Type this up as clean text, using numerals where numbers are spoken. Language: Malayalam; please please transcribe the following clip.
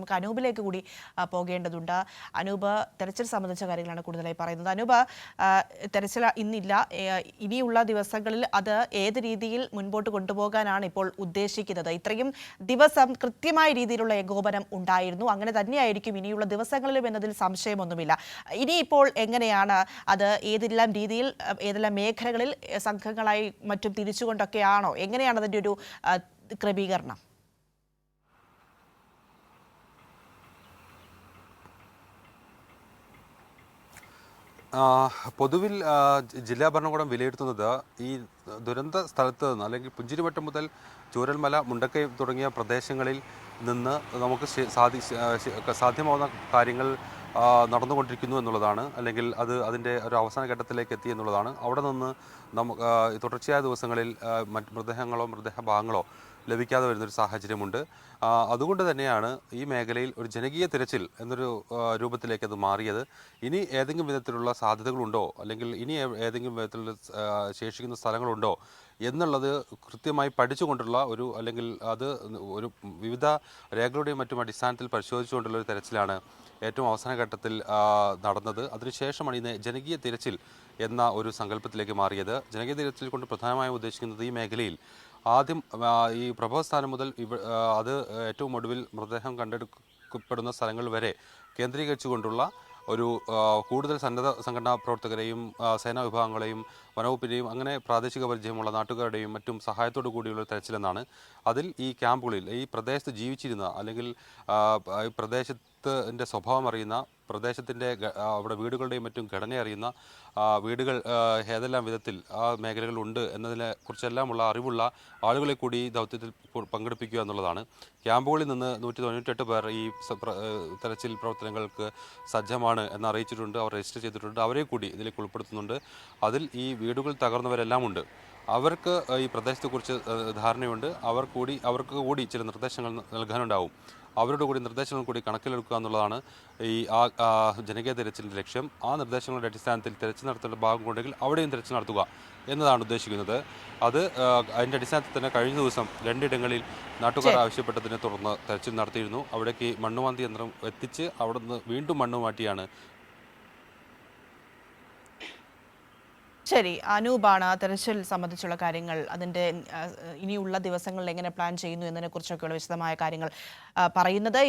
നമുക്ക് അനൂപിലേക്ക് കൂടി പോകേണ്ടതുണ്ട്. അനൂപ് തെരച്ചിൽ സംബന്ധിച്ച കാര്യങ്ങളാണ് കൂടുതലായി പറയുന്നത്. അനൂപ്, തെരച്ചിൽ ഇന്നില്ല, ഇനിയുള്ള ദിവസങ്ങളിൽ അത് ഏത് രീതിയിൽ മുൻപോട്ട് കൊണ്ടുപോകാനാണ് ഇപ്പോൾ ഉദ്ദേശിക്കുന്നത്? ഇത്രയും ദിവസം കൃത്യമായ രീതിയിലുള്ള ഏകോപനം ഉണ്ടായിരുന്നു, അങ്ങനെ തന്നെയായിരിക്കും ഇനിയുള്ള ദിവസങ്ങളിലും എന്നതിൽ സംശയമൊന്നുമില്ല. ഇനിയിപ്പോൾ എങ്ങനെയാണ് അത്? ഏതെല്ലാം രീതിയിൽ, ഏതെല്ലാം മേഖലകളിൽ സംഘങ്ങളായി മറ്റും തിരിച്ചുകൊണ്ടൊക്കെയാണോ? എങ്ങനെയാണ് അതിൻ്റെ ഒരു ക്രമീകരണം? പൊതുവിൽ ജില്ലാ ഭരണകൂടം വിലയിരുത്തുന്നത് ഈ ദുരന്ത സ്ഥലത്ത് നിന്ന്, അല്ലെങ്കിൽ പുഞ്ചിരിമട്ടം മുതൽ ചൂരൽമല, മുണ്ടക്കൈ തുടങ്ങിയ പ്രദേശങ്ങളിൽ നിന്ന് നമുക്ക് സാധ്യമാവുന്ന കാര്യങ്ങൾ നടന്നുകൊണ്ടിരിക്കുന്നു എന്നുള്ളതാണ്. അല്ലെങ്കിൽ അതിൻ്റെ ഒരു അവസാന ഘട്ടത്തിലേക്ക് എത്തി എന്നുള്ളതാണ്. അവിടെ നിന്ന് നമുക്ക് തുടർച്ചയായ ദിവസങ്ങളിൽ മറ്റ് മൃതദേഹങ്ങളോ മൃതദേഹഭാഗങ്ങളോ ലഭിക്കാതെ വരുന്നൊരു സാഹചര്യമുണ്ട്. അതുകൊണ്ട് തന്നെയാണ് ഈ മേഖലയിൽ ഒരു ജനകീയ തിരച്ചിൽ എന്നൊരു രൂപത്തിലേക്ക് അത് മാറിയത്. ഇനി ഏതെങ്കിലും വിധത്തിലുള്ള സാധ്യതകളുണ്ടോ, അല്ലെങ്കിൽ ഇനി ഏതെങ്കിലും വിധത്തിലുള്ള ശേഷിക്കുന്ന സ്ഥലങ്ങളുണ്ടോ എന്നുള്ളത് കൃത്യമായി പഠിച്ചുകൊണ്ടുള്ള അല്ലെങ്കിൽ അത് ഒരു വിവിധ രേഖകളുടെയും മറ്റും അടിസ്ഥാനത്തിൽ പരിശോധിച്ചുകൊണ്ടുള്ള ഒരു തെരച്ചിലാണ് ഏറ്റവും അവസാന ഘട്ടത്തിൽ നടന്നത്. അതിനുശേഷമാണ് ഈ ജനകീയ തിരച്ചിൽ എന്ന ഒരു സങ്കല്പത്തിലേക്ക് മാറിയത്. ജനകീയ തിരച്ചിൽ കൊണ്ട് പ്രധാനമായും ഉദ്ദേശിക്കുന്നത് ഈ മേഖലയിൽ ആദ്യം ഈ പ്രഭവസ്ഥാനം മുതൽ അത് ഏറ്റവും ഒടുവിൽ മൃതദേഹം കണ്ടെടുക്കപ്പെടുന്ന സ്ഥലങ്ങൾ വരെ കേന്ദ്രീകരിച്ചുകൊണ്ടുള്ള ഒരു കൂടുതൽ സന്നദ്ധ സംഘടനാ പ്രവർത്തകരെയും സേനാ വിഭാഗങ്ങളെയും വനവകുപ്പിൻ്റെയും അങ്ങനെ പ്രാദേശിക പരിചയമുള്ള നാട്ടുകാരുടെയും മറ്റും സഹായത്തോടു കൂടിയുള്ള തെരച്ചിലെന്നാണ്. അതിൽ ഈ ക്യാമ്പുകളിൽ ഈ പ്രദേശത്ത് ജീവിച്ചിരുന്ന, അല്ലെങ്കിൽ ഈ പ്രദേശത്തിൻ്റെ സ്വഭാവം അറിയുന്ന, പ്രദേശത്തിൻ്റെ അവിടെ വീടുകളുടെയും മറ്റും ഘടന അറിയുന്ന, വീടുകൾ ഏതെല്ലാം വിധത്തിൽ ആ മേഖലകളുണ്ട് എന്നതിനെ കുറിച്ചെല്ലാമുള്ള അറിവുള്ള ആളുകളെ കൂടി ഈ ദൗത്യത്തിൽ പങ്കെടുപ്പിക്കുക എന്നുള്ളതാണ്. ക്യാമ്പുകളിൽ നിന്ന് 198 പേർ ഈ തെരച്ചിൽ പ്രവർത്തനങ്ങൾക്ക് സജ്ജമാണ് എന്ന് അറിയിച്ചിട്ടുണ്ട്. അവർ രജിസ്റ്റർ ചെയ്തിട്ടുണ്ട്. അവരെ കൂടി ഇതിലേക്ക് ഉൾപ്പെടുത്തുന്നുണ്ട്. അതിൽ ഈ വീടുകൾ തകർന്നവരെല്ലാം ഉണ്ട്. അവർക്ക് ഈ പ്രദേശത്തെക്കുറിച്ച് ധാരണയുണ്ട്. അവർക്ക് കൂടി ചില നിർദ്ദേശങ്ങൾ നൽകാനുണ്ടാവും. അവരുടെ കൂടി നിർദ്ദേശങ്ങൾ കൂടി കണക്കിലെടുക്കുക എന്നുള്ളതാണ് ഈ ജനകീയ തിരച്ചിലിൻ്റെ ലക്ഷ്യം. ആ നിർദ്ദേശങ്ങളുടെ അടിസ്ഥാനത്തിൽ തിരച്ചിൽ നടത്തേണ്ട ഭാഗം കൊണ്ടെങ്കിൽ അവിടെയും തിരച്ചിൽ നടത്തുക എന്നതാണ് ഉദ്ദേശിക്കുന്നത്. അതിൻ്റെ അടിസ്ഥാനത്തിൽ തന്നെ കഴിഞ്ഞ ദിവസം 2 ഇടങ്ങളിൽ നാട്ടുകാർ ആവശ്യപ്പെട്ടതിനെ തുടർന്ന് തെരച്ചിൽ നടത്തിയിരുന്നു. അവിടേക്ക് മണ്ണുമാന്തി യന്ത്രം എത്തിച്ച് അവിടെ നിന്ന് വീണ്ടും മണ്ണ് മാറ്റിയാണ്. ശരി, അനൂപാണ് തെരച്ചിൽ സംബന്ധിച്ചുള്ള കാര്യങ്ങൾ, അതിൻ്റെ ഇനിയുള്ള ദിവസങ്ങളിൽ എങ്ങനെ പ്ലാൻ ചെയ്യുന്നു എന്നതിനെക്കുറിച്ചൊക്കെയുള്ള വിശദമായ കാര്യങ്ങൾ പറയുന്നത്.